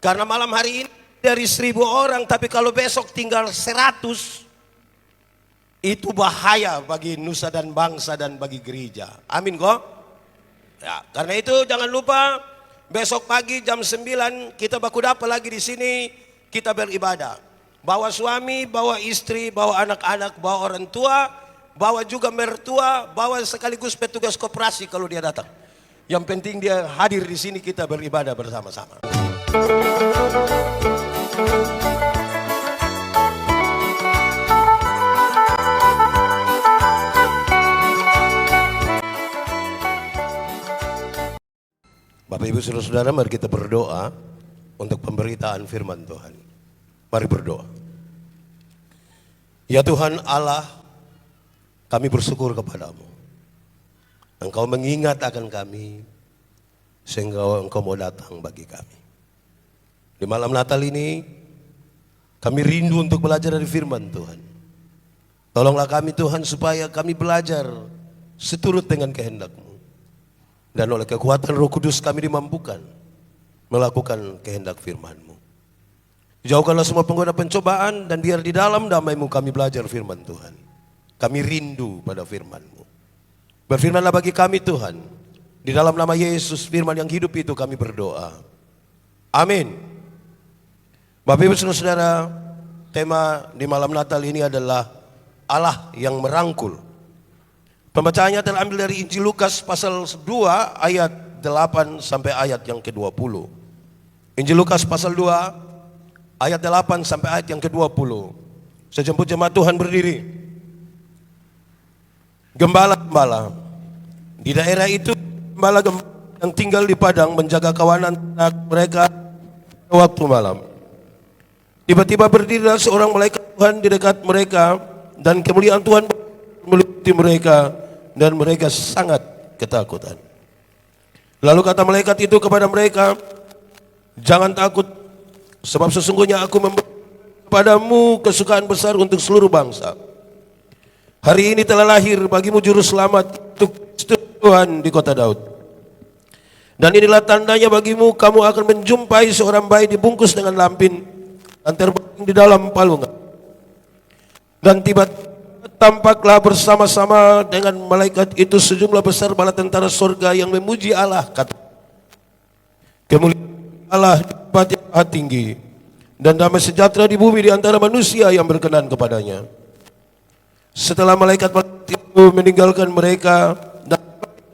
Karena malam hari ini dari 1.000 orang, tapi kalau besok tinggal 100, itu bahaya bagi nusa dan bangsa dan bagi gereja. Amin kok? Ya, karena itu jangan lupa besok pagi jam 9 kita baku dapat lagi di sini, kita beribadah. Bawa suami, bawa istri, bawa anak-anak, bawa orang tua, bawa juga mertua, bawa sekaligus petugas koperasi kalau dia datang. Yang penting dia hadir di sini, kita beribadah bersama-sama. Bapak Ibu Saudara-saudara, mari kita berdoa untuk pemberitaan firman Tuhan. Mari berdoa. Ya Tuhan Allah, kami bersyukur kepadamu. Engkau mengingat akan kami, sehingga Engkau mau datang bagi kami. Di malam Natal ini, kami rindu untuk belajar dari firman Tuhan. Tolonglah kami Tuhan supaya kami belajar seturut dengan kehendak-Mu. Dan oleh kekuatan Roh Kudus kami dimampukan melakukan kehendak firman-Mu. Jauhkanlah semua penggoda pencobaan, dan biar di dalam damai-Mu kami belajar firman Tuhan. Kami rindu pada firman-Mu. Berfirmanlah bagi kami Tuhan. Di dalam nama Yesus, firman yang hidup itu kami berdoa. Amin. Bapak Ibu Saudara, tema di malam Natal ini adalah Allah yang merangkul. Pembacaannya terambil dari Injil Lukas pasal 2 ayat 8 sampai ayat yang ke-20. Injil Lukas pasal 2 ayat 8 sampai ayat yang ke-20. Sejemput jemaat Tuhan berdiri. Gembala-gembala di daerah itu, gembala yang tinggal di padang menjaga kawanan mereka waktu malam. Tiba-tiba berdirilah seorang malaikat Tuhan di dekat mereka, dan kemuliaan Tuhan meliputi mereka, dan mereka sangat ketakutan. Lalu kata malaikat itu kepada mereka, "Jangan takut, sebab sesungguhnya aku memberi kepadamu kesukaan besar untuk seluruh bangsa. Hari ini telah lahir bagimu juru selamat, untuk Tuhan di kota Daud. Dan inilah tandanya bagimu, kamu akan menjumpai seorang bayi dibungkus dengan lampin dan terbaring di dalam palungan. Dan tiba-tiba tampaklah bersama-sama dengan malaikat itu sejumlah besar bala tentara surga yang memuji Allah, kata, kemuliaan Allah di tempat yang maha tinggi, dan damai sejahtera di bumi di antara manusia yang berkenan kepadanya." Setelah malaikat itu meninggalkan mereka dan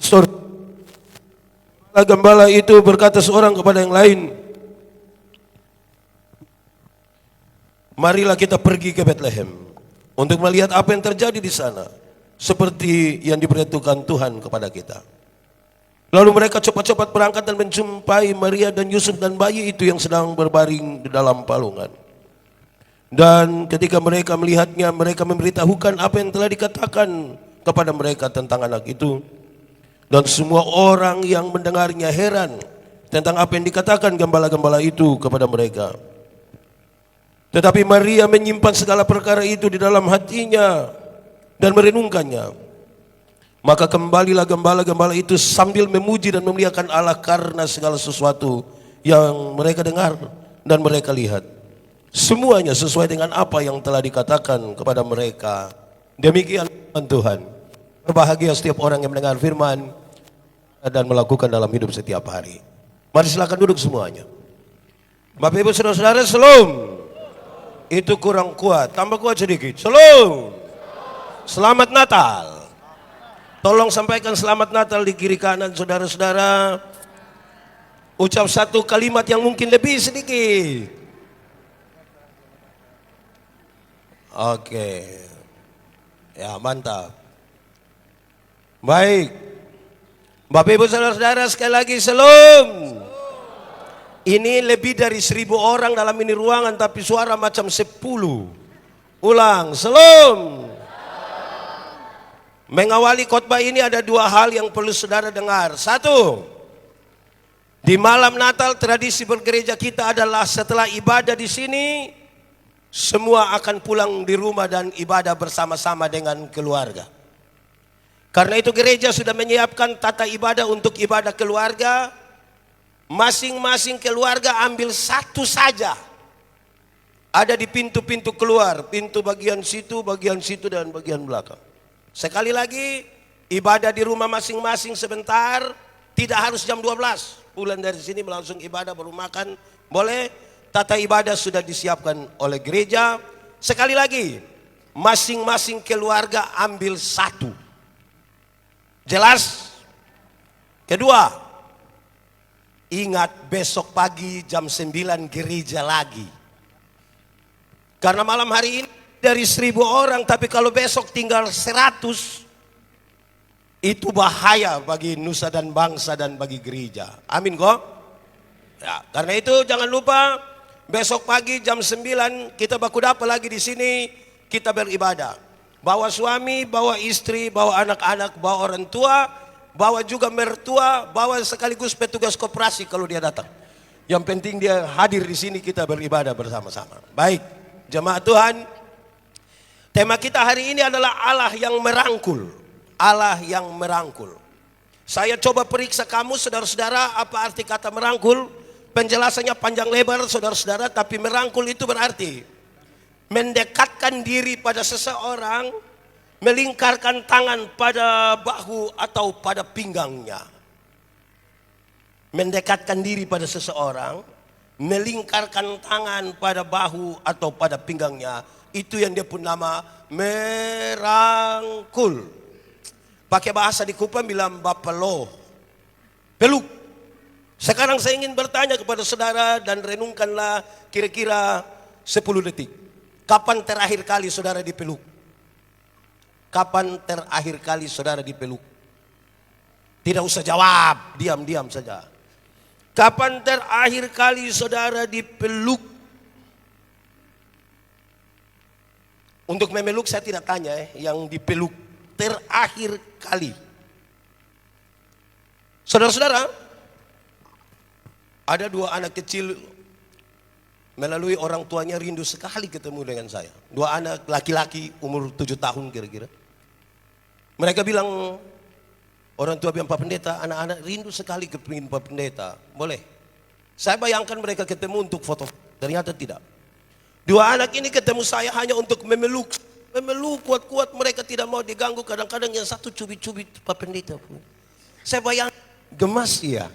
surga, gembala itu berkata seorang kepada yang lain, "Marilah kita pergi ke Bethlehem untuk melihat apa yang terjadi di sana, seperti yang diberitahukan Tuhan kepada kita." Lalu mereka cepat-cepat berangkat dan menjumpai Maria dan Yusuf dan bayi itu yang sedang berbaring di dalam palungan. Dan ketika mereka melihatnya, mereka memberitahukan apa yang telah dikatakan kepada mereka tentang anak itu. Dan semua orang yang mendengarnya heran tentang apa yang dikatakan gembala-gembala itu kepada mereka. Tetapi Maria menyimpan segala perkara itu di dalam hatinya dan merenungkannya. Maka kembalilah gembala-gembala itu sambil memuji dan memuliakan Allah karena segala sesuatu yang mereka dengar dan mereka lihat. Semuanya sesuai dengan apa yang telah dikatakan kepada mereka. Demikian firman Tuhan. Berbahagia setiap orang yang mendengar firman dan melakukan dalam hidup setiap hari. Mari silakan duduk semuanya. Bapak Ibu Saudara-saudara, shalom. Itu kurang kuat, tambah kuat sedikit. Shalom. Selamat Natal. Tolong sampaikan selamat Natal di kiri kanan saudara-saudara. Ucap satu kalimat yang mungkin lebih sedikit. Oke. Ya, mantap. Baik. Bapak Ibu Saudara-saudara, sekali lagi shalom. Ini lebih dari 1.000 orang dalam ini ruangan, tapi suara macam 10. Ulang, shalom. Mengawali khotbah ini ada dua hal yang perlu saudara dengar. Satu, di malam Natal tradisi bergereja kita adalah setelah ibadah di sini, semua akan pulang di rumah dan ibadah bersama-sama dengan keluarga. Karena itu gereja sudah menyiapkan tata ibadah untuk ibadah keluarga. masing-masing keluarga ambil satu saja. Ada di pintu-pintu keluar, pintu bagian situ, dan bagian belakang. Sekali lagi, ibadah di rumah masing-masing sebentar, tidak harus jam 12. Pulang dari sini langsung ibadah baru makan, boleh. Tata ibadah sudah disiapkan oleh gereja. Sekali lagi, masing-masing keluarga ambil satu. Jelas? Kedua, ingat besok pagi jam 9 gereja lagi. Karena malam hari ini dari 1000 orang, tapi kalau besok tinggal 100, itu bahaya bagi nusa dan bangsa dan bagi gereja. Amin kok? Ya, karena itu jangan lupa besok pagi jam 9 kita baku dapat lagi di sini, kita beribadah. Bawa suami, bawa istri, bawa anak-anak, bawa orang tua, bawa juga mertua, bawa sekaligus petugas koperasi kalau dia datang. Yang penting dia hadir di sini, kita beribadah bersama-sama. Baik, jemaat Tuhan, tema kita hari ini adalah Allah yang merangkul. Allah yang merangkul. Saya coba periksa kamu saudara-saudara, apa arti kata merangkul. Penjelasannya panjang lebar saudara-saudara, tapi merangkul itu berarti mendekatkan diri pada seseorang, melingkarkan tangan pada bahu atau pada pinggangnya. Mendekatkan diri pada seseorang, melingkarkan tangan pada bahu atau pada pinggangnya. Itu yang dia pun nama merangkul. Pakai bahasa di Kupang bilang bapelo, peluk. Sekarang saya ingin bertanya kepada saudara dan renungkanlah kira-kira 10 detik. Kapan terakhir kali saudara dipeluk? Kapan terakhir kali saudara dipeluk? Tidak usah jawab, diam-diam saja. Kapan terakhir kali saudara dipeluk? Untuk memeluk saya tidak tanya yang dipeluk terakhir kali. Saudara-saudara, ada 2 anak kecil melalui orang tuanya rindu sekali ketemu dengan saya. 2 anak laki-laki umur 7 tahun kira-kira. Mereka bilang, orang tua bilang, Pak Pendeta, anak-anak rindu sekali kepingin Pak Pendeta. Boleh. Saya bayangkan mereka ketemu untuk foto. Ternyata tidak. 2 anak ini ketemu saya hanya untuk memeluk. Memeluk kuat-kuat, mereka tidak mau diganggu. Kadang-kadang yang satu cubit-cubit Pak Pendeta. Saya bayangkan gemas ya.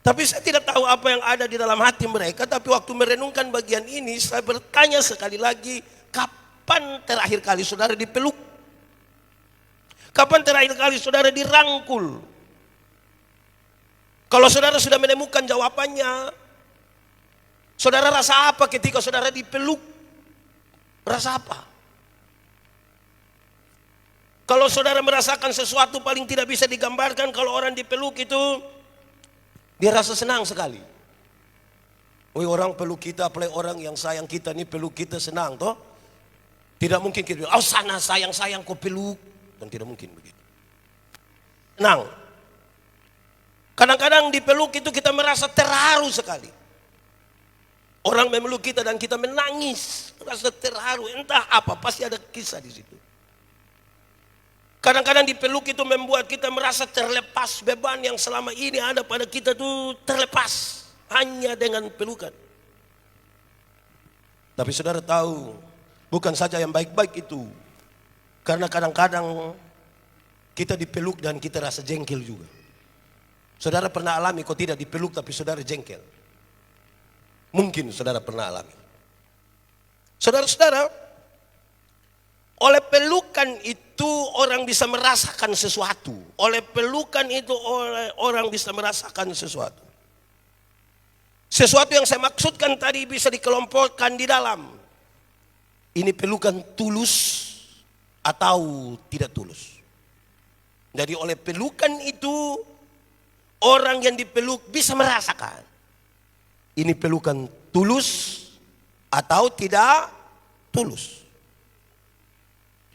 Tapi saya tidak tahu apa yang ada di dalam hati mereka. Tapi waktu merenungkan bagian ini, saya bertanya sekali lagi, kapan terakhir kali saudara dipeluk? Kapan terakhir kali saudara dirangkul? Kalau saudara sudah menemukan jawabannya, saudara rasa apa ketika saudara dipeluk? Rasa apa? Kalau saudara merasakan sesuatu paling tidak bisa digambarkan, kalau orang dipeluk itu dia rasa senang sekali. Oh, orang peluk kita, apalagi orang yang sayang kita ini peluk kita senang toh. Tidak mungkin kita bilang, oh sana sayang-sayang kau peluk. Dan tidak mungkin begitu. Senang. Kadang-kadang dipeluk itu kita merasa terharu sekali. Orang memeluk kita dan kita menangis, rasa terharu, entah apa, pasti ada kisah di situ. Kadang-kadang dipeluk itu membuat kita merasa terlepas, beban yang selama ini ada pada kita itu terlepas hanya dengan pelukan. Tapi saudara tahu, bukan saja yang baik-baik itu. Karena kadang-kadang kita dipeluk dan kita rasa jengkel juga. Saudara pernah alami kok tidak dipeluk tapi saudara jengkel. Mungkin saudara pernah alami. Saudara-saudara, oleh pelukan itu orang bisa merasakan sesuatu. Oleh pelukan itu orang bisa merasakan sesuatu. Sesuatu yang saya maksudkan tadi bisa dikelompokkan di dalam. Ini pelukan tulus atau tidak tulus. Jadi oleh pelukan itu orang yang dipeluk bisa merasakan. Ini pelukan tulus atau tidak tulus.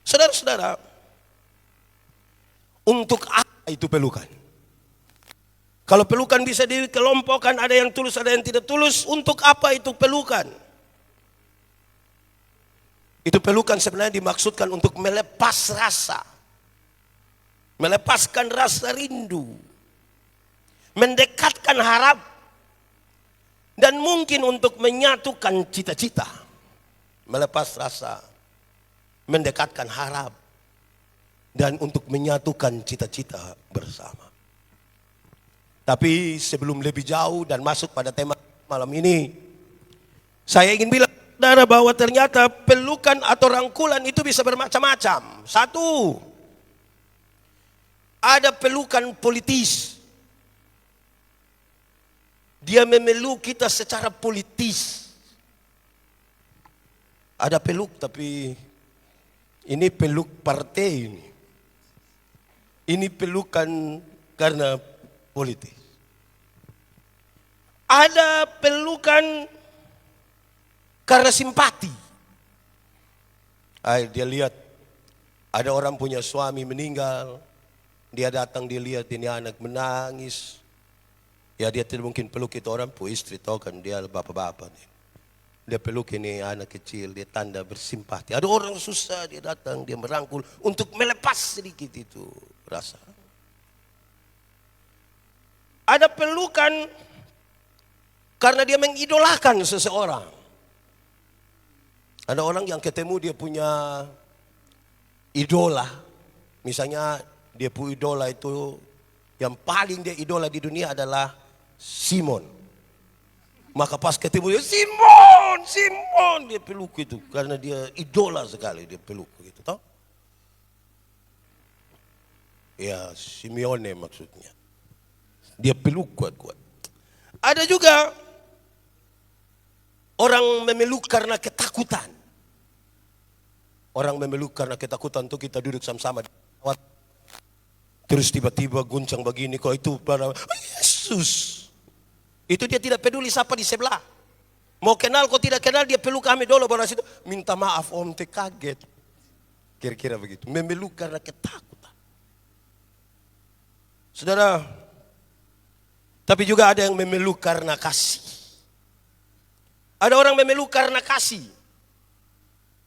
Saudara-saudara, untuk apa itu pelukan? Kalau pelukan bisa dikelompokkan, ada yang tulus, ada yang tidak tulus. Untuk apa itu pelukan? Itu pelukan sebenarnya dimaksudkan untuk melepas rasa. Melepaskan rasa rindu. mendekatkan harap, dan mungkin untuk menyatukan cita-cita, melepas rasa, mendekatkan harap, dan untuk menyatukan cita-cita bersama. Tapi sebelum lebih jauh dan masuk pada tema malam ini, saya ingin bilang saudara bahwa ternyata pelukan atau rangkulan itu bisa bermacam-macam. Satu, ada pelukan politis. Dia memeluk kita secara politis. Ada peluk tapi ini peluk partai ini. Ini pelukan karena politis. Ada pelukan karena simpati. Dia lihat ada orang punya suami meninggal. Dia datang, dia lihat ini anak menangis. Ya dia tidak mungkin peluk itu orang pu istri, tahu kan dia bapak-bapak. Dia peluk ini anak kecil, dia tanda bersimpati. Ada orang susah, dia datang, dia merangkul untuk melepas sedikit itu rasa. Ada pelukan karena dia mengidolakan seseorang. Ada orang yang ketemu dia punya idola. Misalnya dia punya idola itu, yang paling dia idola di dunia adalah Simon. Maka pas ketemu dia, Simon, dia peluk itu. Karena dia idola sekali, dia peluk gitu, toh? Ya, Simeone maksudnya. Dia peluk kuat-kuat. Ada juga orang memeluk karena ketakutan. Orang memeluk karena ketakutan tuh kita duduk sama-sama. Terus tiba-tiba guncang begini, kok itu para Yesus. Itu dia tidak peduli siapa di sebelah. Mau kenal kok tidak kenal, dia peluk kami dulu, baru situ minta maaf om, te kaget. Kira-kira begitu. Memeluk karena ketakutan. Saudara, tapi juga ada yang memeluk karena kasih. Ada orang memeluk karena kasih.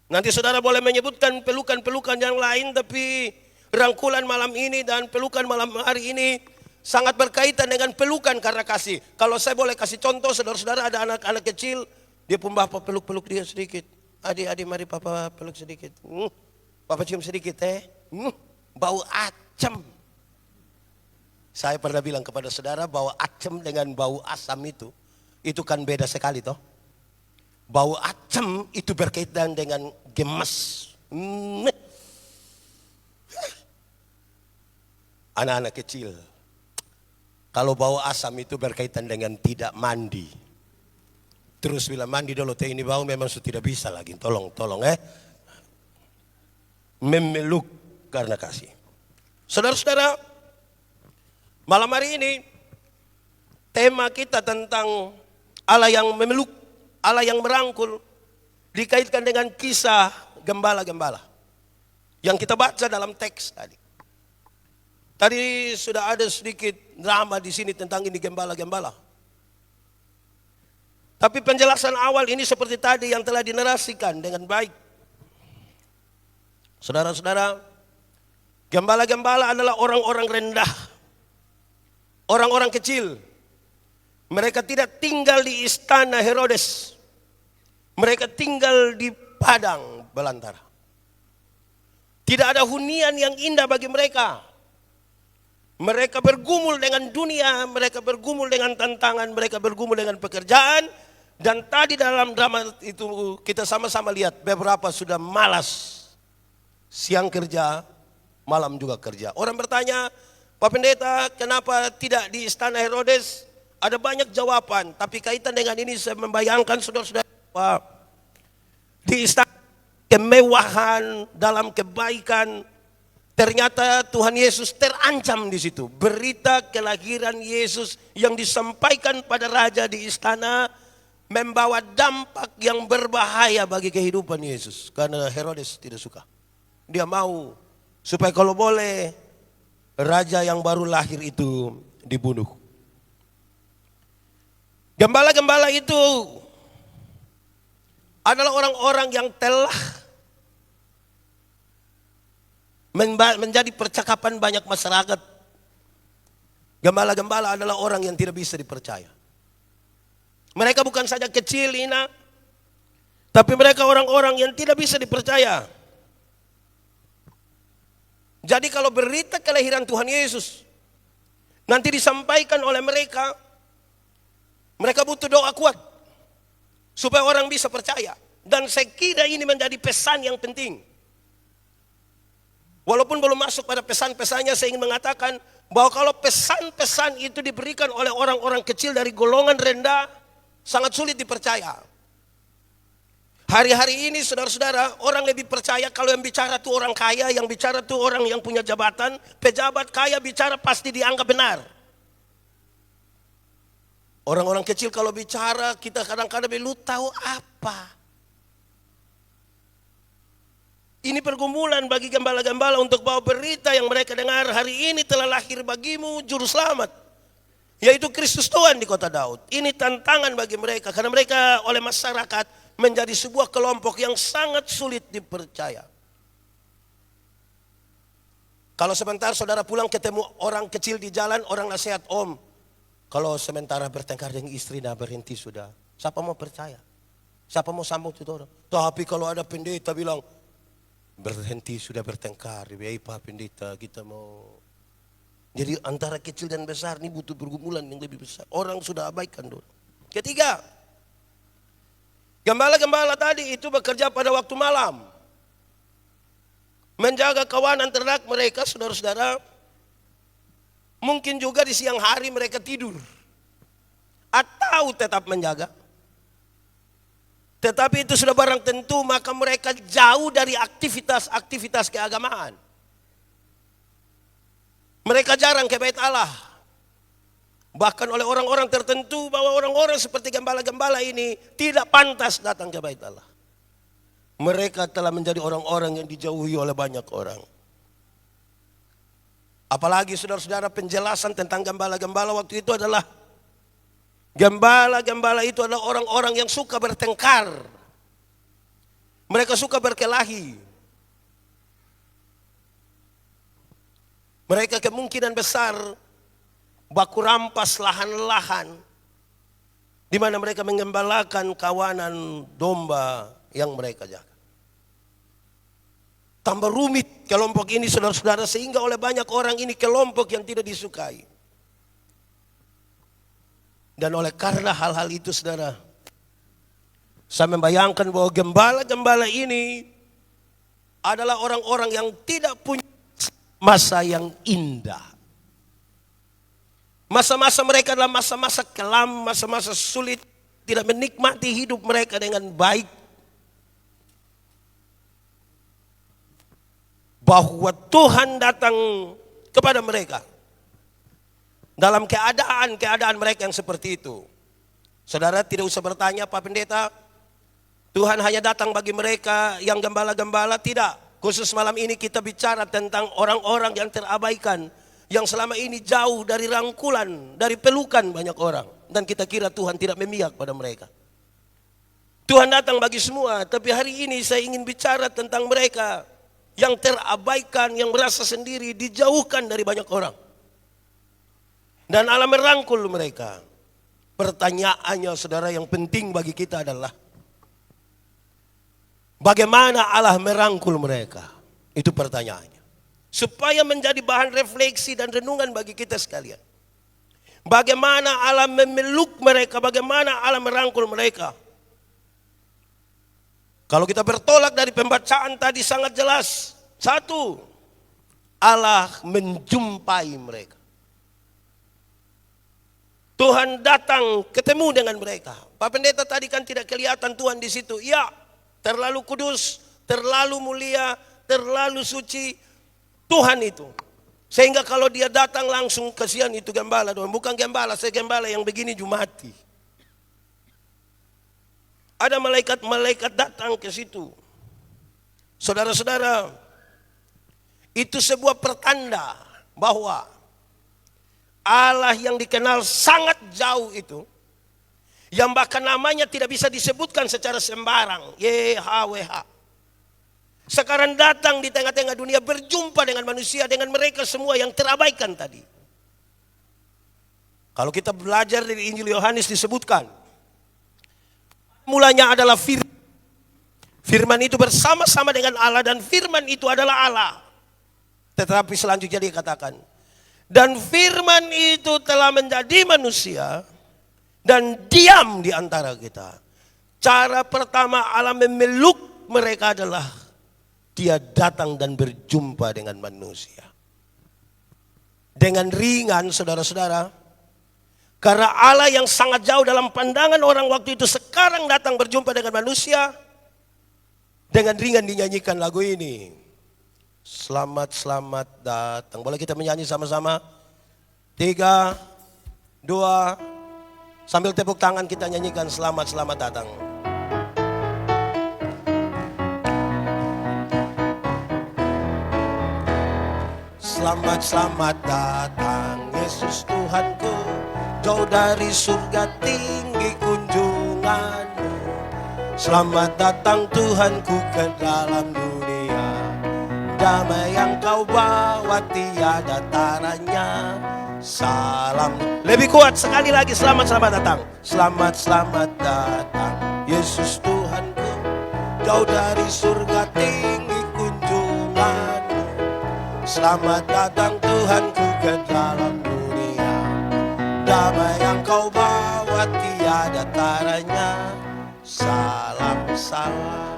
Nanti saudara boleh menyebutkan pelukan-pelukan yang lain, tapi rangkulan malam ini dan pelukan malam hari ini sangat berkaitan dengan pelukan karena kasih. Kalau saya boleh kasih contoh, saudara-saudara, ada anak-anak kecil, dia pun bapak peluk-peluk dia sedikit. Adik-adik mari papa peluk sedikit. Papa cium sedikit bau acem. Saya pernah bilang kepada saudara bahwa acem dengan bau asam itu kan beda sekali toh. Bau acem itu berkaitan dengan gemes. Anak-anak kecil, kalau bau asam itu berkaitan dengan tidak mandi. Terus bila mandi dulu, teh ini bau memang sudah tidak bisa lagi. Tolong memeluk karena kasih. Saudara-saudara, malam hari ini tema kita tentang Allah yang memeluk, Allah yang merangkul, dikaitkan dengan kisah gembala-gembala yang kita baca dalam teks tadi. Tadi sudah ada sedikit drama di sini tentang ini gembala-gembala. Tapi penjelasan awal ini seperti tadi yang telah dinarasikan dengan baik. Saudara-saudara, gembala-gembala adalah orang-orang rendah, orang-orang kecil. Mereka tidak tinggal di istana Herodes. Mereka tinggal di padang belantara. Tidak ada hunian yang indah bagi mereka. Mereka bergumul dengan dunia, mereka bergumul dengan tantangan, mereka bergumul dengan pekerjaan. Dan tadi dalam drama itu kita sama-sama lihat beberapa sudah malas. Siang kerja, malam juga kerja. Orang bertanya, Pak Pendeta, kenapa tidak di istana Herodes? Ada banyak jawaban, tapi kaitan dengan ini saya membayangkan saudara-saudara bahwa di istana kemewahan, dalam kebaikan, ternyata Tuhan Yesus terancam di situ. Berita kelahiran Yesus yang disampaikan pada raja di istana membawa dampak yang berbahaya bagi kehidupan Yesus. Karena Herodes tidak suka. Dia mau supaya kalau boleh raja yang baru lahir itu dibunuh. Gembala-gembala itu adalah orang-orang yang telah menjadi percakapan banyak masyarakat. Gembala-gembala adalah orang yang tidak bisa dipercaya. Mereka bukan saja kecil, hina, tapi mereka orang-orang yang tidak bisa dipercaya. Jadi kalau berita kelahiran Tuhan Yesus nanti disampaikan oleh mereka, mereka butuh doa kuat supaya orang bisa percaya. Dan saya kira ini menjadi pesan yang penting. Walaupun belum masuk pada pesan-pesannya, saya ingin mengatakan bahwa kalau pesan-pesan itu diberikan oleh orang-orang kecil dari golongan rendah, sangat sulit dipercaya. Hari-hari ini saudara-saudara, orang lebih percaya kalau yang bicara itu orang kaya, yang bicara itu orang yang punya jabatan, pejabat kaya bicara pasti dianggap benar. Orang-orang kecil kalau bicara, kita kadang-kadang lu tahu apa? Ini pergumulan bagi gembala-gembala untuk bawa berita yang mereka dengar. Hari ini telah lahir bagimu juru selamat, yaitu Kristus Tuhan di kota Daud. Ini tantangan bagi mereka, karena mereka oleh masyarakat menjadi sebuah kelompok yang sangat sulit dipercaya. Kalau sebentar saudara pulang ketemu orang kecil di jalan, orang nasihat, om, kalau sementara bertengkar dengan istri, nah berhenti sudah. Siapa mau percaya? Siapa mau sambung itu orang? Tapi kalau ada pendeta bilang, berhenti sudah bertengkar, baik Pak Pendeta, kita mau. Jadi antara kecil dan besar ini butuh pergumulan yang lebih besar. Orang sudah abaikan dulu. Ketiga, gembala-gembala tadi itu bekerja pada waktu malam, menjaga kawanan ternak mereka, saudara-saudara. Mungkin juga di siang hari mereka tidur atau tetap menjaga. Tetapi itu sudah barang tentu, maka mereka jauh dari aktivitas-aktivitas keagamaan. Mereka jarang ke bait Allah. Bahkan oleh orang-orang tertentu bahwa orang-orang seperti gembala-gembala ini tidak pantas datang ke bait Allah. Mereka telah menjadi orang-orang yang dijauhi oleh banyak orang. Apalagi saudara-saudara, penjelasan tentang gembala-gembala waktu itu adalah gembala-gembala itu adalah orang-orang yang suka bertengkar. Mereka suka berkelahi. Mereka kemungkinan besar baku rampas lahan-lahan di mana mereka menggembalakan kawanan domba yang mereka jaga. Tambah rumit kelompok ini saudara-saudara, sehingga oleh banyak orang ini kelompok yang tidak disukai. Dan oleh karena hal-hal itu saudara, saya membayangkan bahwa gembala-gembala ini adalah orang-orang yang tidak punya masa yang indah. Masa-masa mereka adalah masa-masa kelam, masa-masa sulit, tidak menikmati hidup mereka dengan baik. Bahwa Tuhan datang kepada mereka dalam keadaan mereka yang seperti itu. Saudara tidak usah bertanya, Pak Pendeta, Tuhan hanya datang bagi mereka yang gembala-gembala. Tidak. Khusus malam ini kita bicara tentang orang-orang yang terabaikan, yang selama ini jauh dari rangkulan, dari pelukan banyak orang. Dan kita kira Tuhan tidak memihak pada mereka. Tuhan datang bagi semua, tapi hari ini saya ingin bicara tentang mereka yang terabaikan, yang merasa sendiri, dijauhkan dari banyak orang. Dan Allah merangkul mereka. Pertanyaannya saudara yang penting bagi kita adalah, bagaimana Allah merangkul mereka? Itu pertanyaannya. Supaya menjadi bahan refleksi dan renungan bagi kita sekalian. Bagaimana Allah memeluk mereka, bagaimana Allah merangkul mereka. Kalau kita bertolak dari pembacaan tadi sangat jelas. Satu, Allah menjumpai mereka. Tuhan datang ketemu dengan mereka. Pak Pendeta tadi kan tidak kelihatan Tuhan di situ. Ya, terlalu kudus, terlalu mulia, terlalu suci Tuhan itu. Sehingga kalau dia datang langsung, kasihan itu gembala. Bukan gembala, saya gembala yang begini jumati. Ada malaikat-malaikat datang ke situ. Saudara-saudara, itu sebuah pertanda bahwa Allah yang dikenal sangat jauh itu, yang bahkan namanya tidak bisa disebutkan secara sembarang, YHWH, sekarang datang di tengah-tengah dunia, berjumpa dengan manusia, dengan mereka semua yang terabaikan tadi. Kalau kita belajar dari Injil Yohanes disebutkan, mulanya adalah firman. Firman itu bersama-sama dengan Allah dan firman itu adalah Allah. Tetapi selanjutnya dikatakan, dan firman itu telah menjadi manusia dan diam di antara kita. Cara pertama Allah memeluk mereka adalah dia datang dan berjumpa dengan manusia. Dengan ringan saudara-saudara, karena Allah yang sangat jauh dalam pandangan orang waktu itu sekarang datang berjumpa dengan manusia. Dengan ringan dinyanyikan lagu ini. Selamat, selamat datang. Boleh kita menyanyi sama-sama? 3, 2, sambil tepuk tangan kita nyanyikan selamat, selamat datang. Selamat, selamat datang Yesus Tuhanku, jauh dari surga tinggi kunjunganmu. Selamat datang Tuhanku ke dalam dunia, damai yang kau bawa tiada taranya. Salam, lebih kuat sekali lagi, selamat, selamat datang. Selamat, selamat datang Yesus Tuhanku, jauh dari surga tinggi kunjunganmu. Selamat datang Tuhanku ke dalam dunia, damai yang kau bawa tiada taranya. Salam, salam.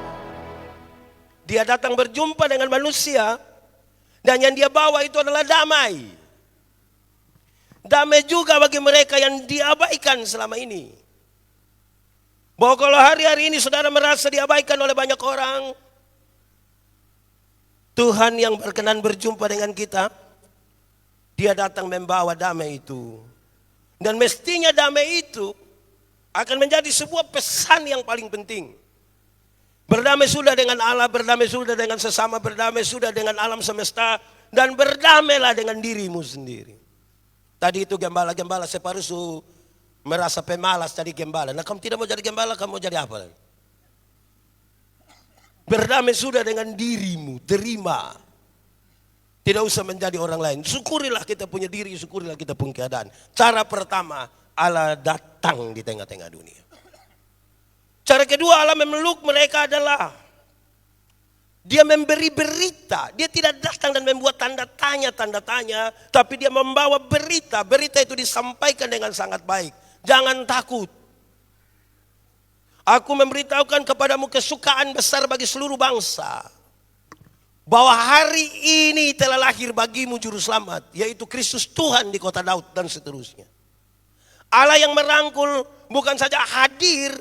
Dia datang berjumpa dengan manusia, dan yang dia bawa itu adalah damai. Damai juga bagi mereka yang diabaikan selama ini. Bahwa kalau hari-hari ini saudara merasa diabaikan oleh banyak orang, Tuhan yang berkenan berjumpa dengan kita, dia datang membawa damai itu. Dan mestinya damai itu akan menjadi sebuah pesan yang paling penting. Berdamai sudah dengan Allah, berdamai sudah dengan sesama, berdamai sudah dengan alam semesta, dan berdamailah dengan dirimu sendiri. Tadi itu gembala-gembala separuh merasa pemalas tadi gembala. Nah, kamu tidak mau jadi gembala, kamu mau jadi apa? Berdamai sudah dengan dirimu, terima. Tidak usah menjadi orang lain. Syukurilah kita punya diri, syukurilah kita punya keadaan. Cara pertama, Allah datang di tengah-tengah dunia. Cara kedua, Allah memeluk mereka adalah dia memberi berita. Dia tidak datang dan membuat tanda tanya, tapi dia membawa berita. Berita itu disampaikan dengan sangat baik. Jangan takut. Aku memberitahukan kepadamu kesukaan besar bagi seluruh bangsa, bahwa hari ini telah lahir bagimu juru selamat, yaitu Kristus Tuhan di kota Daud, dan seterusnya. Allah yang merangkul bukan saja hadir,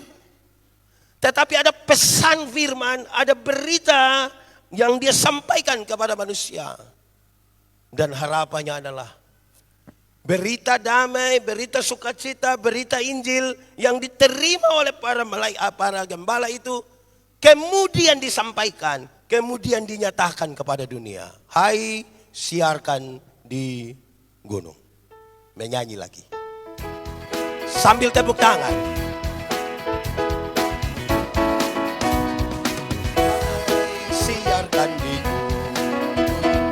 tetapi ada pesan firman, ada berita yang dia sampaikan kepada manusia. Dan harapannya adalah berita damai, berita sukacita, berita Injil yang diterima oleh para gembala itu kemudian disampaikan, kemudian dinyatakan kepada dunia. Hai, siarkan di gunung. Menyanyi lagi sambil tepuk tangan. Siarkan di gunung,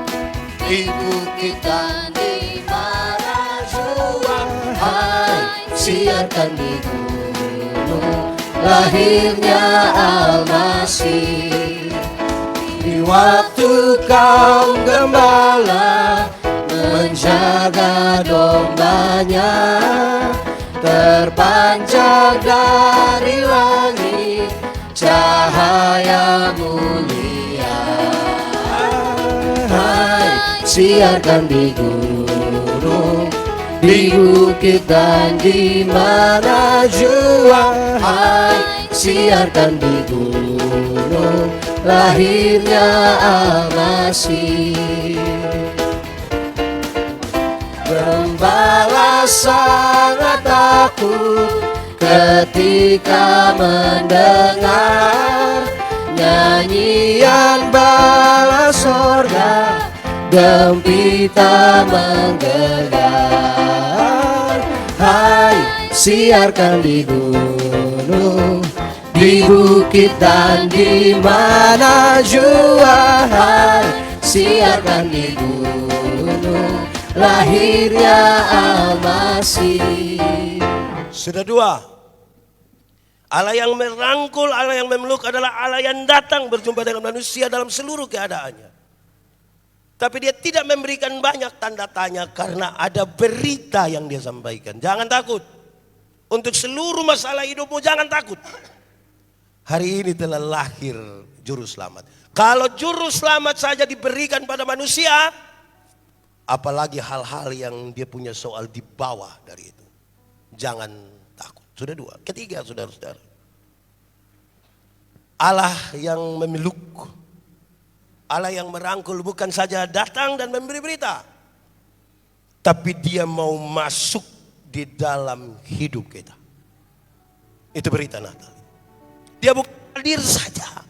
di bukit dan di mana jua. Hai, siarkan di gunung, lahirnya Al-Masih. Di waktu kaum gembala menjaga dombanya, terpancar dari langit cahaya mulia. Hai, siarkan di gunung, di bukit dan di mana jua. Hai, siarkan di gunung, lahirnya Al-Masih. Gembala sangat takut ketika mendengar nyanyian bala sorga, gempita menggelegar. Hai, siarkan di gunung, di bukit dan di mana jua. Hai, siarkan di gunung, lahirnya Al-Masih. Sudah dua. Allah yang merangkul, Allah yang memeluk adalah Allah yang datang berjumpa dengan manusia dalam seluruh keadaannya. Tapi dia tidak memberikan banyak tanda tanya karena ada berita yang dia sampaikan. Jangan takut. Untuk seluruh masalah hidupmu jangan takut. Hari ini telah lahir juru selamat. Kalau juru selamat saja diberikan pada manusia, apalagi hal-hal yang dia punya soal di bawah dari itu. Jangan takut. Sudah dua. Ketiga, saudara-saudara. Allah yang memeluk, Allah yang merangkul bukan saja datang dan memberi berita, tapi dia mau masuk di dalam hidup kita. Itu berita Natal. Dia bukan hadir saja,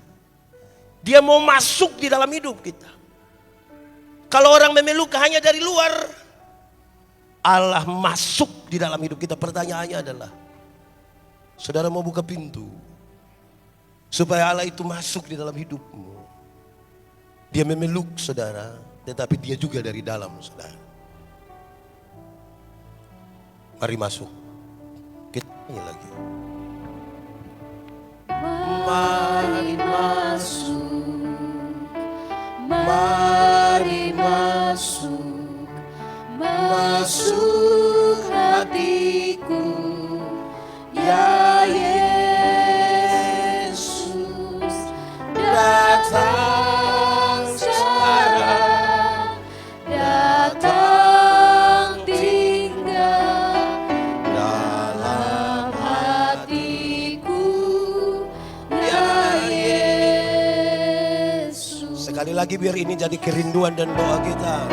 dia mau masuk di dalam hidup kita. Kalau orang memeluk hanya dari luar, Allah masuk di dalam hidup kita. Pertanyaannya adalah, saudara mau buka pintu supaya Allah itu masuk di dalam hidupmu. Dia memeluk saudara, tetapi dia juga dari dalam saudara. Mari masuk. Kita nyanyi lagi. Mari masuk, mari masuk, masuk hatiku, ya Yesus, datang sekarang, datang tinggal dalam hatiku, ya Yesus. Sekali lagi biar ini jadi kerinduan dan doa kita.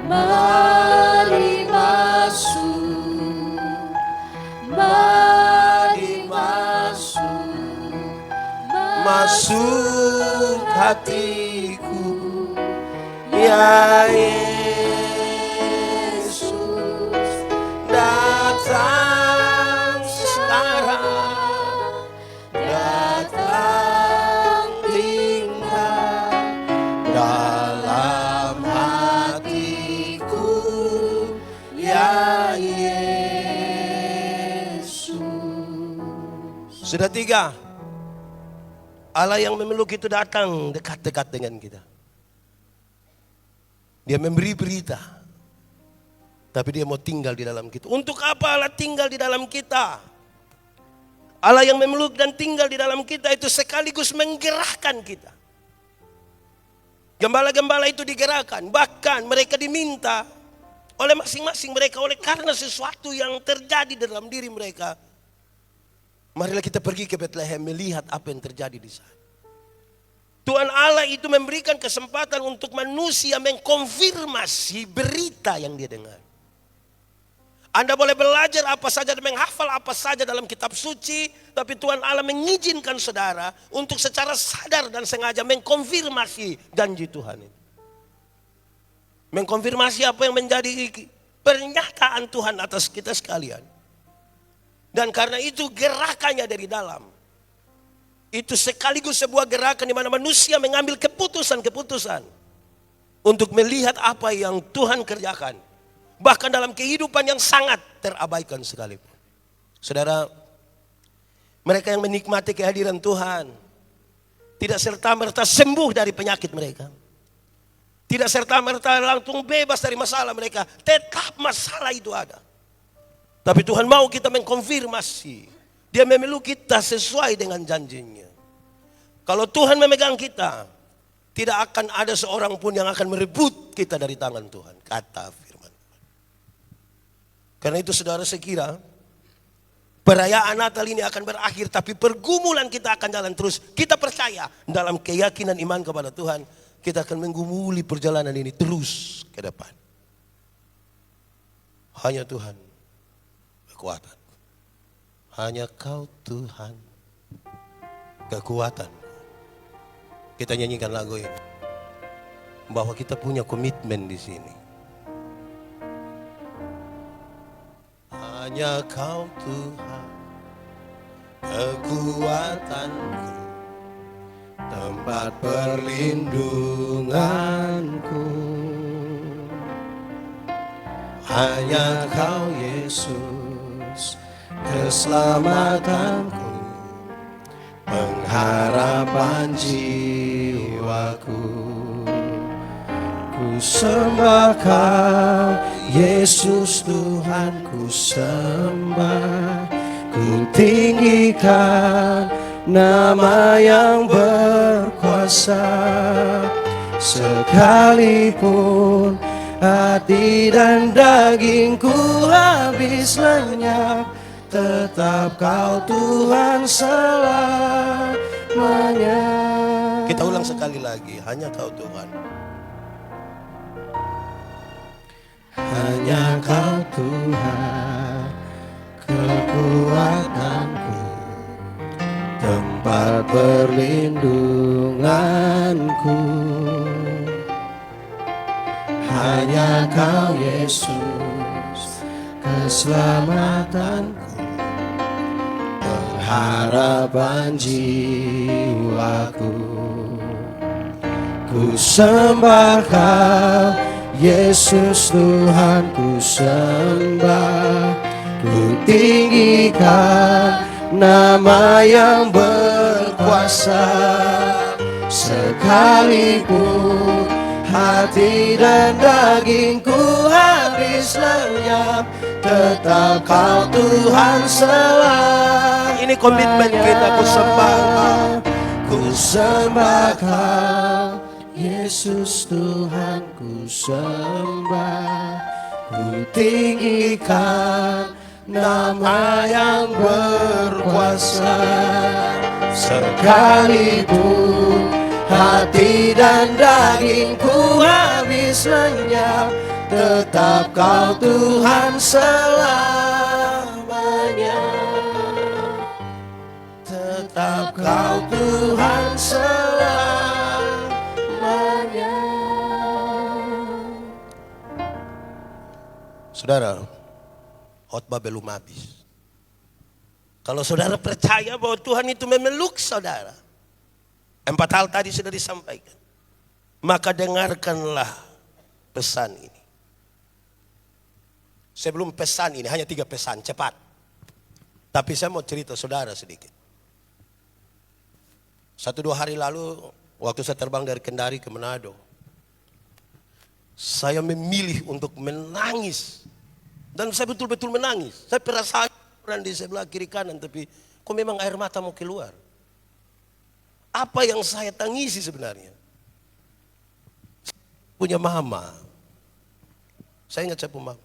Mari masuk, mari masuk, Masuk hatiku, ya Yesus, datang sekarang, datang tinggal dalam hatiku, ya Yesus. Sudah tiga. Allah yang memeluk itu datang dekat-dekat dengan kita. Dia memberi berita, tapi dia mau tinggal di dalam kita. Untuk apa Allah tinggal di dalam kita? Allah yang memeluk dan tinggal di dalam kita itu sekaligus menggerakkan kita. Gembala-gembala itu digerakkan, bahkan mereka diminta oleh masing-masing mereka oleh karena sesuatu yang terjadi dalam diri mereka. Marilah kita pergi ke Bethlehem melihat apa yang terjadi di sana. Tuhan Allah itu memberikan kesempatan untuk manusia mengkonfirmasi berita yang dia dengar. Anda boleh belajar apa saja dan menghafal apa saja dalam kitab suci, tapi Tuhan Allah mengizinkan saudara untuk secara sadar dan sengaja mengkonfirmasi janji Tuhan itu. Mengkonfirmasi apa yang menjadi pernyataan Tuhan atas kita sekalian. Dan karena itu gerakannya dari dalam. Itu sekaligus sebuah gerakan di mana manusia mengambil keputusan-keputusan untuk melihat apa yang Tuhan kerjakan. Bahkan dalam kehidupan yang sangat terabaikan sekalipun. Saudara, mereka yang menikmati kehadiran Tuhan tidak serta-merta sembuh dari penyakit mereka. Tidak serta-merta langsung bebas dari masalah mereka. Tetap masalah itu ada. Tapi Tuhan mau kita mengkonfirmasi. Dia memeluk kita sesuai dengan janjinya. Kalau Tuhan memegang kita, tidak akan ada seorang pun yang akan merebut kita dari tangan Tuhan. Kata firman Tuhan. Karena itu saudara, sekira perayaan Natal ini akan berakhir, tapi pergumulan kita akan jalan terus. Kita percaya dalam keyakinan iman kepada Tuhan, kita akan menggumuli perjalanan ini terus ke depan. Hanya Tuhan kekuatan. Hanya Kau Tuhan kekuatan. Kita nyanyikan lagu ini bahwa kita punya komitmen di sini. Hanya Kau Tuhan kekuatanku, tempat perlindunganku. Hanya Kau Yesus, keselamatanku, pengharapan jiwaku. Ku sembah Kau Yesus Tuhan, ku sembah, ku tinggikan nama yang berkuasa. Sekalipun hati dan dagingku habis lenyap, tetap Kau Tuhan selamanya. Kita ulang sekali lagi, hanya Kau Tuhan. Hanya Kau Tuhan, kekuatanku, tempat perlindunganku. Hanya Kau Yesus, keselamatanku, pengharapan jiwaku. Ku sembah Kau Yesus Tuhan, ku sembah, ku tinggikan nama yang berkuasa. Sekalipun hati dan dagingku habis lenyap, tetap Kau Tuhan selamanya. Ini komitmen kita, ku sembah Kau. Ku sembah Kau Yesus Tuhan, ku sembah, ku tinggikan nama yang berkuasa. Sekalipun hati dan dagingku habis lenyap, tetap Kau Tuhan selamanya. Tetap Kau Tuhan selamanya. Saudara, khotbah belum habis. Kalau saudara percaya bahwa Tuhan itu memeluk saudara, 4 hal tadi sudah disampaikan, maka dengarkanlah pesan ini. Sebelum pesan ini, hanya 3 pesan, cepat. Tapi saya mau cerita saudara sedikit. 1-2 hari lalu, waktu saya terbang dari Kendari ke Manado, saya memilih untuk menangis. Dan saya betul-betul menangis. Saya perasaan di sebelah kiri kanan, tapi kok memang air mata mau keluar. Apa yang saya tangisi sebenarnya? Punya mama. Saya ingat saya punya mama.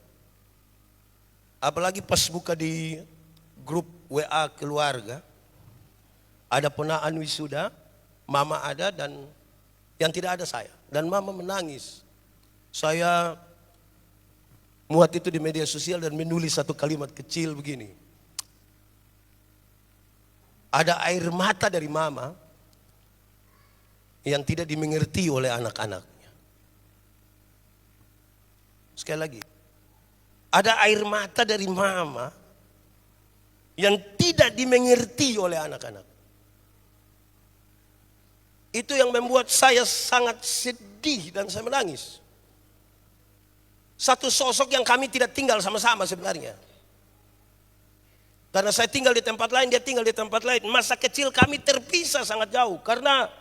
Apalagi pas buka di grup WA keluarga, ada ponaan wisuda, mama ada dan yang tidak ada saya. Dan mama menangis. Saya muat itu di media sosial dan menulis satu kalimat kecil begini. Ada air mata dari mama yang tidak dimengerti oleh anak-anaknya. Sekali lagi. Ada air mata dari mama yang tidak dimengerti oleh anak-anak. Itu yang membuat saya sangat sedih dan saya menangis. Satu sosok yang kami tidak tinggal sama-sama sebenarnya. Karena saya tinggal di tempat lain, dia tinggal di tempat lain. Masa kecil kami terpisah sangat jauh. Karena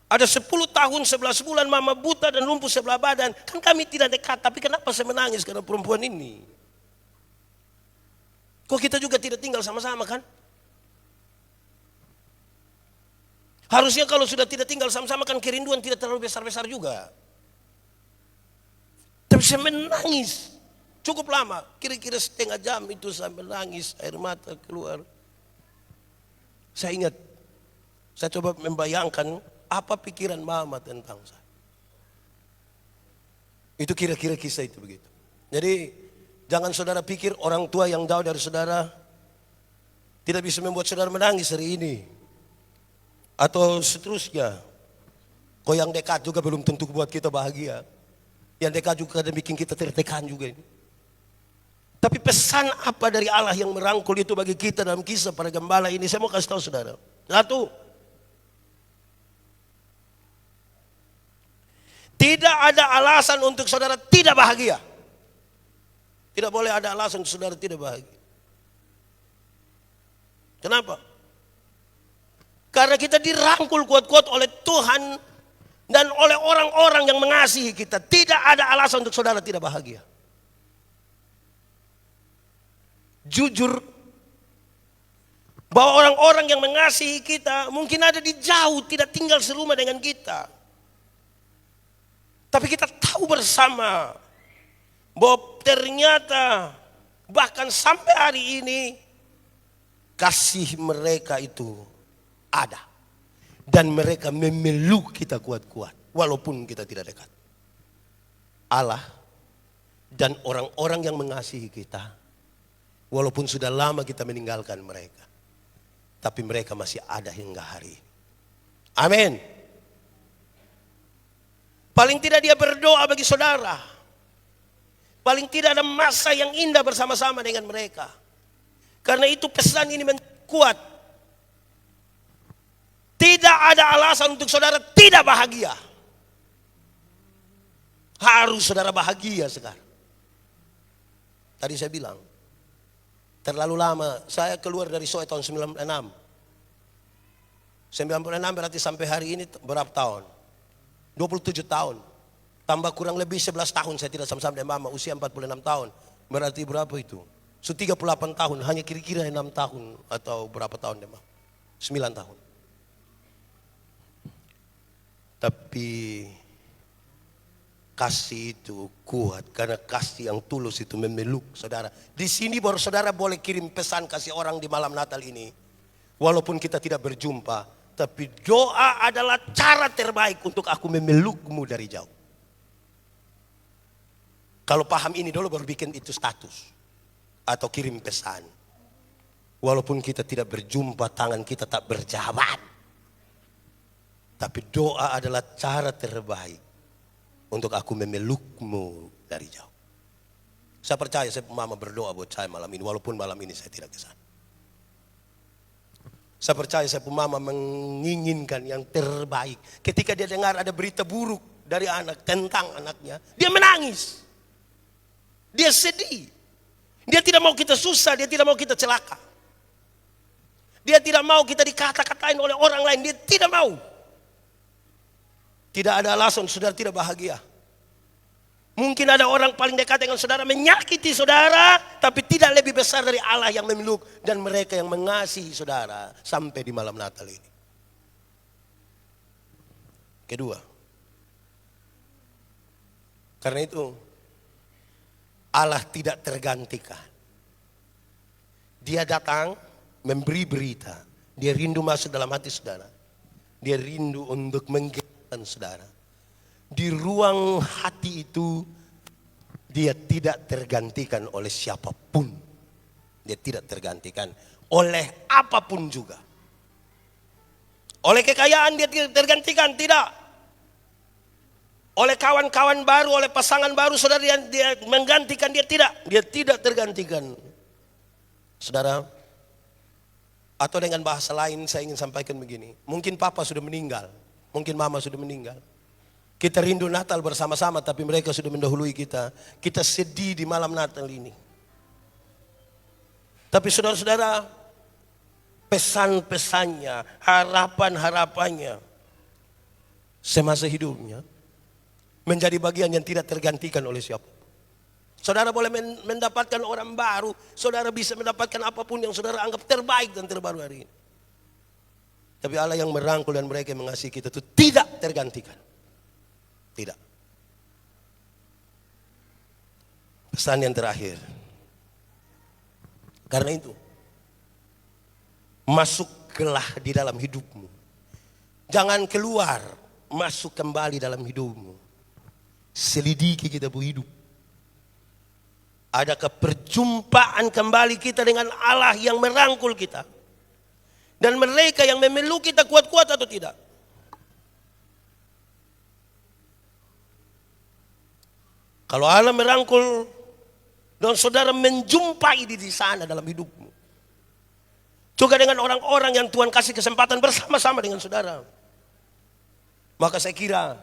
ada 10 tahun 11 bulan mama buta dan lumpuh sebelah badan. Kan kami tidak dekat, tapi kenapa saya menangis karena perempuan ini? Kok kita juga tidak tinggal sama-sama kan? Harusnya kalau sudah tidak tinggal sama-sama kan kerinduan tidak terlalu besar-besar juga. Tapi saya menangis cukup lama, kira-kira setengah jam itu saya menangis, air mata keluar. Saya ingat, saya coba membayangkan apa pikiran mama tentang saya. Itu kira-kira kisah itu begitu. Jadi jangan saudara pikir orang tua yang jauh dari saudara tidak bisa membuat saudara menangis hari ini. Atau seterusnya. Kok yang dekat juga belum tentu buat kita bahagia. Yang dekat juga kadang bikin kita tertekan juga ini. Tapi pesan apa dari Allah yang merangkul itu bagi kita dalam kisah para gembala ini? Saya mau kasih tahu saudara. Satu. Tidak ada alasan untuk saudara tidak bahagia. Tidak boleh ada alasan saudara tidak bahagia. Kenapa? Karena kita dirangkul kuat-kuat oleh Tuhan dan oleh orang-orang yang mengasihi kita. Tidak ada alasan untuk saudara tidak bahagia. Jujur, bahwa orang-orang yang mengasihi kita mungkin ada di jauh, tidak tinggal serumah dengan kita. Tapi kita tahu bersama bahwa ternyata bahkan sampai hari ini kasih mereka itu ada. Dan mereka memeluk kita kuat-kuat walaupun kita tidak dekat. Allah dan orang-orang yang mengasihi kita walaupun sudah lama kita meninggalkan mereka, tapi mereka masih ada hingga hari ini. Amin. Paling tidak dia berdoa bagi saudara. Paling tidak ada masa yang indah bersama-sama dengan mereka. Karena itu pesan ini kuat. Tidak ada alasan untuk saudara tidak bahagia. Harus saudara bahagia sekarang. Tadi saya bilang, terlalu lama saya keluar dari Soe tahun 96. 96 berarti sampai hari ini berapa tahun? 27 tahun. Tambah kurang lebih 11 tahun saya tidak sama-sama dengan mama. Usia 46 tahun. Berarti berapa itu? 38 tahun. Hanya kira-kira 6 tahun. Atau berapa tahun dengan mama? 9 tahun. Tapi kasih itu kuat. Karena kasih yang tulus itu memeluk saudara. Di sini baru saudara boleh kirim pesan kasih orang di malam Natal ini. Walaupun kita tidak berjumpa. Tapi doa adalah cara terbaik untuk aku memelukmu dari jauh. Kalau paham ini dulu baru bikin itu status. Atau kirim pesan. Walaupun kita tidak berjumpa, tangan kita tak berjabat. Tapi doa adalah cara terbaik untuk aku memelukmu dari jauh. Saya percaya mama berdoa buat saya malam ini. Walaupun malam ini saya tidak ke sana. Saya percaya mama menginginkan yang terbaik. Ketika dia dengar ada berita buruk dari anak tentang anaknya, dia menangis. Dia sedih. Dia tidak mau kita susah, dia tidak mau kita celaka. Dia tidak mau kita dikata-katain oleh orang lain, dia tidak mau. Tidak ada alasan saudara tidak bahagia. Mungkin ada orang paling dekat dengan saudara menyakiti saudara, tapi tidak lebih besar dari Allah yang memeluk dan mereka yang mengasihi saudara sampai di malam Natal ini. Kedua, karena itu Allah tidak tergantikan. Dia datang memberi berita, dia rindu masuk dalam hati saudara. Dia rindu untuk menggerakkan saudara. Di ruang hati itu dia tidak tergantikan oleh siapapun. Dia tidak tergantikan oleh apapun juga. Oleh kekayaan dia tidak tergantikan, tidak. Oleh kawan-kawan baru, oleh pasangan baru saudara dia menggantikan, dia tidak. Dia tidak tergantikan. Saudara, atau dengan bahasa lain saya ingin sampaikan begini. Mungkin papa sudah meninggal, mungkin mama sudah meninggal. Kita rindu Natal bersama-sama tapi mereka sudah mendahului kita. Kita sedih di malam Natal ini. Tapi saudara-saudara, pesan-pesannya, harapan-harapannya semasa hidupnya menjadi bagian yang tidak tergantikan oleh siapa. Saudara boleh mendapatkan orang baru, saudara bisa mendapatkan apapun yang saudara anggap terbaik dan terbaru hari ini. Tapi Allah yang merangkul dan mereka yang mengasihi kita itu tidak tergantikan. Tidak. Pesan yang terakhir. Karena itu, masuklah di dalam hidupmu. Jangan keluar, masuk kembali dalam hidupmu. Selidiki kita hidup. Adakah perjumpaan kembali kita dengan Allah yang merangkul kita? Dan mereka yang memeluk kita kuat-kuat atau tidak? Kalau Allah merangkul dan saudara menjumpai di sana dalam hidupmu. Juga dengan orang-orang yang Tuhan kasih kesempatan bersama-sama dengan saudara. Maka saya kira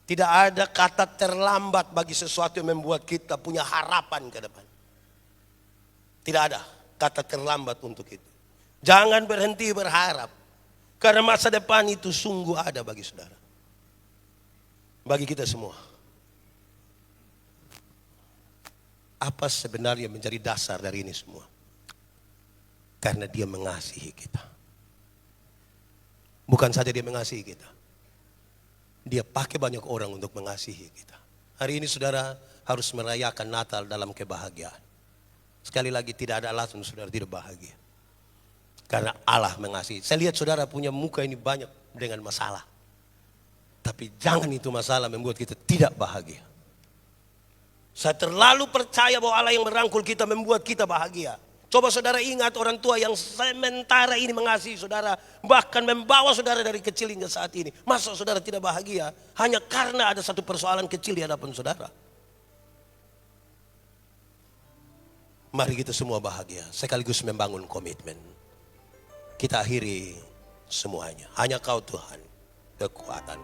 Tidak ada kata terlambat bagi sesuatu yang membuat kita punya harapan ke depan. Tidak ada kata terlambat untuk itu. Jangan berhenti berharap. Karena masa depan itu sungguh ada bagi saudara. Bagi kita semua. Apa sebenarnya menjadi dasar dari ini semua? Karena dia mengasihi kita. Bukan saja dia mengasihi kita. Dia pakai banyak orang untuk mengasihi kita. Hari ini saudara harus merayakan Natal dalam kebahagiaan. Sekali lagi tidak ada alasan saudara tidak bahagia. Karena Allah mengasihi. Saya lihat saudara punya muka ini banyak dengan masalah. Tapi jangan itu masalah membuat kita tidak bahagia. Saya terlalu percaya bahwa Allah yang merangkul kita membuat kita bahagia. Coba saudara ingat orang tua yang sementara ini mengasihi saudara. Bahkan membawa saudara dari kecil hingga saat ini. Masa saudara tidak bahagia hanya karena ada satu persoalan kecil di hadapan saudara. Mari kita semua bahagia sekaligus membangun komitmen. Kita akhiri semuanya. Hanya Kau Tuhan kekuatan.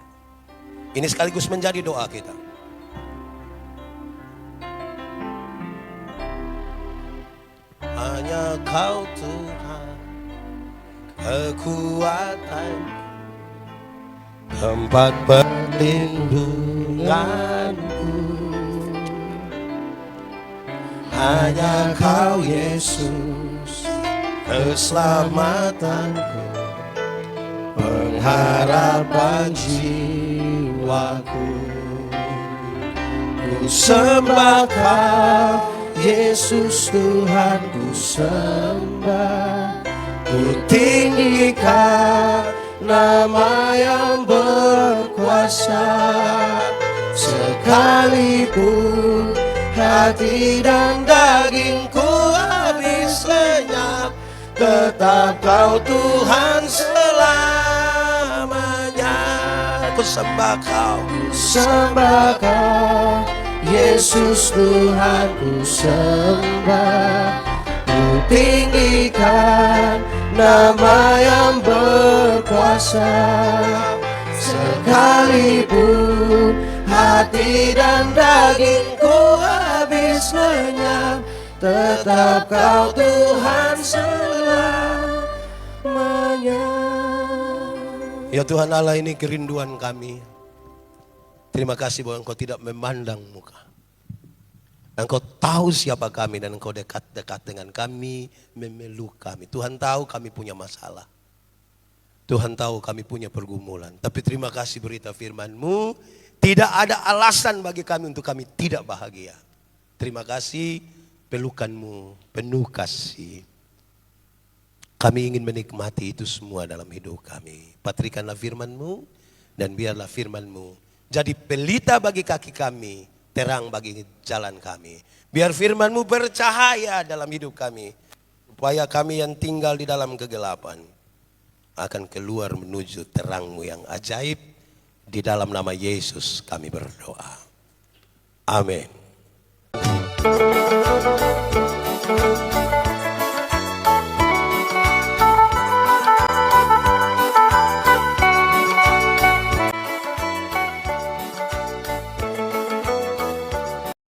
Ini sekaligus menjadi doa kita. Hanya Kau Tuhan kekuatan, tempat perlindunganku. Hanya Kau Yesus keselamatanku, pengharapan jiwaku. Ku sembah Kau Yesus Tuhan, ku sembah, ku tinggikan nama yang berkuasa. Sekalipun hati dan dagingku habis lenyap, tetap Kau Tuhan selamanya. Ku sembah Kau, ku sembah Kau Yesus Tuhan, ku sembah, ku tinggikan nama yang berkuasa. Sekalipun hati dan dagingku habis lenyap, tetap Kau Tuhan selamanya. Ya Tuhan Allah, ini kerinduan kami. Terima kasih bahwa Engkau tidak memandang muka. Engkau tahu siapa kami dan Engkau dekat-dekat dengan kami, memeluk kami. Tuhan tahu kami punya masalah. Tuhan tahu kami punya pergumulan. Tapi terima kasih berita firman-Mu, tidak ada alasan bagi kami untuk kami tidak bahagia. Terima kasih pelukan-Mu penuh kasih. Kami ingin menikmati itu semua dalam hidup kami. Patrikanlah firman-Mu dan biarlah firman-Mu jadi pelita bagi kaki kami, terang bagi jalan kami. Biar firman-Mu bercahaya dalam hidup kami, supaya kami yang tinggal di dalam kegelapan akan keluar menuju terang-Mu yang ajaib. Di dalam nama Yesus kami berdoa. Amin.